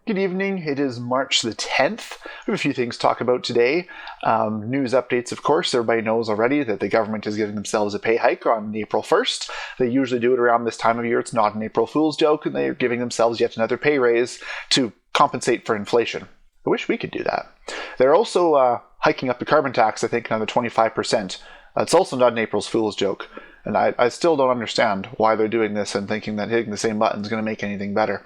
Good evening. It is March the 10th. We have a few things to talk about today. News updates, of course. Everybody knows already that the government is giving themselves a pay hike on April 1st. They usually do it around this time of year. It's not an April Fool's joke, and they're giving themselves yet another pay raise to compensate for inflation. I wish we could do that. They're also hiking up the carbon tax, I think, another 25%. It's also not an April Fool's joke. And I still don't understand why they're doing this and thinking that hitting the same button is going to make anything better.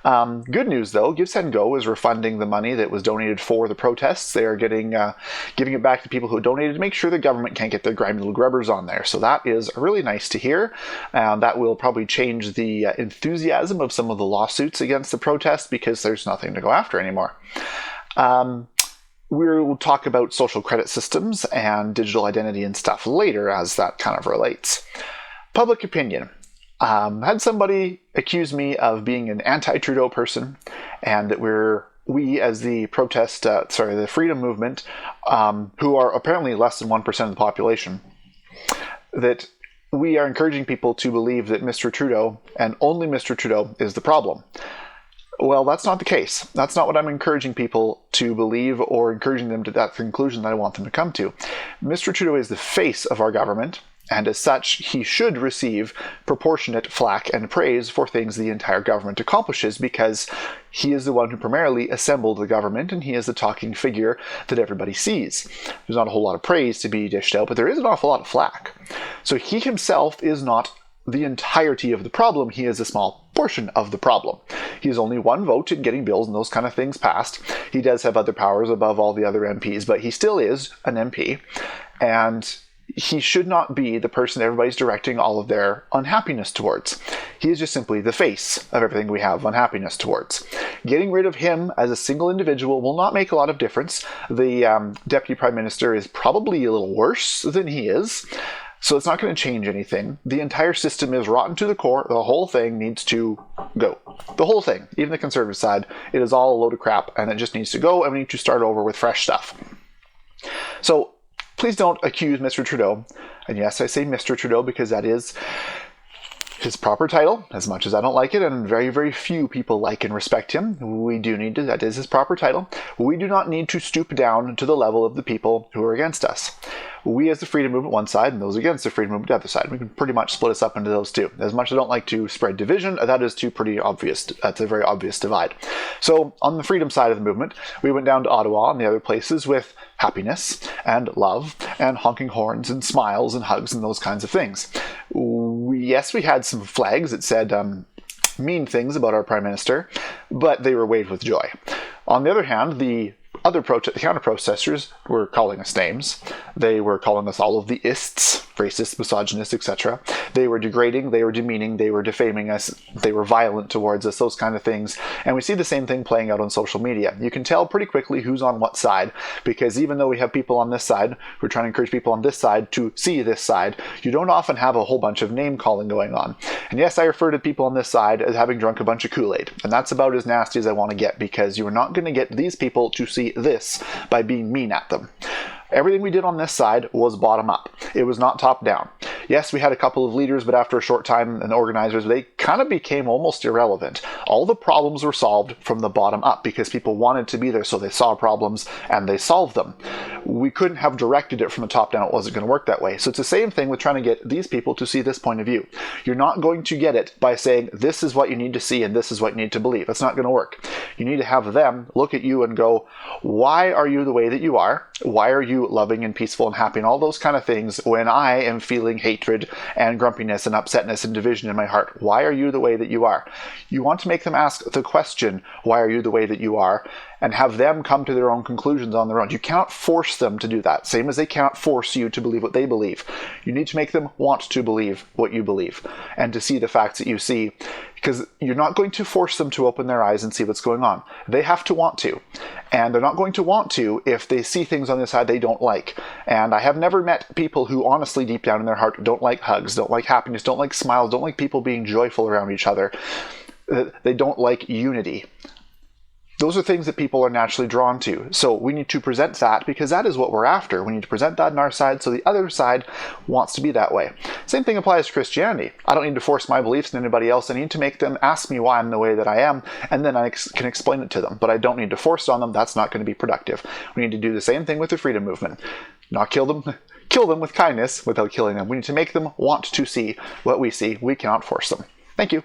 Good news, though, Give, Send, Go is refunding the money that was donated for the protests. They are giving it back to people who donated to make sure the government can't get their grimy little grubbers on there. So that is really nice to hear. That will probably change the enthusiasm of some of the lawsuits against the protests because there's nothing to go after anymore. We'll talk about social credit systems and digital identity and stuff later as that kind of relates. Public opinion. Had somebody accuse me of being an anti-Trudeau person and that we as the the freedom movement, who are apparently less than 1% of the population, that we are encouraging people to believe that Mr. Trudeau and only Mr. Trudeau is the problem. Well, that's not the case. That's not what I'm encouraging people to believe or encouraging them to that conclusion that I want them to come to. Mr. Trudeau is the face of our government, and as such, he should receive proportionate flack and praise for things the entire government accomplishes because he is the one who primarily assembled the government and he is the talking figure that everybody sees. There's not a whole lot of praise to be dished out, but there is an awful lot of flack. So he himself is not the entirety of the problem. He is a small portion of the problem. He has only one vote in getting bills and those kind of things passed. He does have other powers above all the other MPs, but he still is an MP, and he should not be the person everybody's directing all of their unhappiness towards. He is just simply the face of everything we have unhappiness towards. Getting rid of him as a single individual will not make a lot of difference. The Deputy Prime Minister is probably a little worse than he is. So it's not going to change anything. The entire system is rotten to the core. The whole thing needs to go. The whole thing, even the Conservative side, it is all a load of crap and it just needs to go and we need to start over with fresh stuff. So please don't accuse Mr. Trudeau. And yes, I say Mr. Trudeau because that is his proper title, as much as I don't like it, and very, very few people like and respect him. That is his proper title. We do not need to stoop down to the level of the people who are against us. We as the Freedom Movement one side, and those against the Freedom Movement the other side. We can pretty much split us up into those two. As much as I don't like to spread division, that is pretty obvious. That's a very obvious divide. So on the freedom side of the movement, we went down to Ottawa and the other places with happiness and love and honking horns and smiles and hugs and those kinds of things. Yes, we had some flags that said mean things about our Prime Minister, but they were waved with joy. On the other hand, the counter-protesters were calling us names. They were calling us all of the ists, racist, misogynist, etc. They were degrading, they were demeaning, they were defaming us, they were violent towards us, those kind of things. And we see the same thing playing out on social media. You can tell pretty quickly who's on what side, because even though we have people on this side who are trying to encourage people on this side to see this side, you don't often have a whole bunch of name-calling going on. And yes, I refer to people on this side as having drunk a bunch of Kool-Aid. And that's about as nasty as I want to get, because you are not going to get these people to see this by being mean at them. Everything we did on this side was bottom up. It was not top down. Yes, we had a couple of leaders, but after a short time, and organizers, they kind of became almost irrelevant. All the problems were solved from the bottom up because people wanted to be there, so they saw problems and they solved them. We couldn't have directed it from the top down. It wasn't going to work that way. So it's the same thing with trying to get these people to see this point of view. You're not going to get it by saying, this is what you need to see and this is what you need to believe. That's not going to work. You need to have them look at you and go, why are you the way that you are? Why are you loving and peaceful and happy and all those kind of things when I am feeling hatred and grumpiness and upsetness and division in my heart? Why are you the way that you are? You want to make them ask the question, why are you the way that you are? And have them come to their own conclusions on their own. You cannot force them to do that, same as they cannot force you to believe what they believe. You need to make them want to believe what you believe and to see the facts that you see, because you're not going to force them to open their eyes and see what's going on. They have to want to. And they're not going to want to if they see things on the side they don't like. And I have never met people who honestly, deep down in their heart, don't like hugs, don't like happiness, don't like smiles, don't like people being joyful around each other. They don't like unity. Those are things that people are naturally drawn to. So we need to present that because that is what we're after. We need to present that on our side so the other side wants to be that way. Same thing applies to Christianity. I don't need to force my beliefs on anybody else. I need to make them ask me why I'm the way that I am, and then I can explain it to them. But I don't need to force it on them. That's not going to be productive. We need to do the same thing with the freedom movement. Not kill them with kindness without killing them. We need to make them want to see what we see. We cannot force them. Thank you.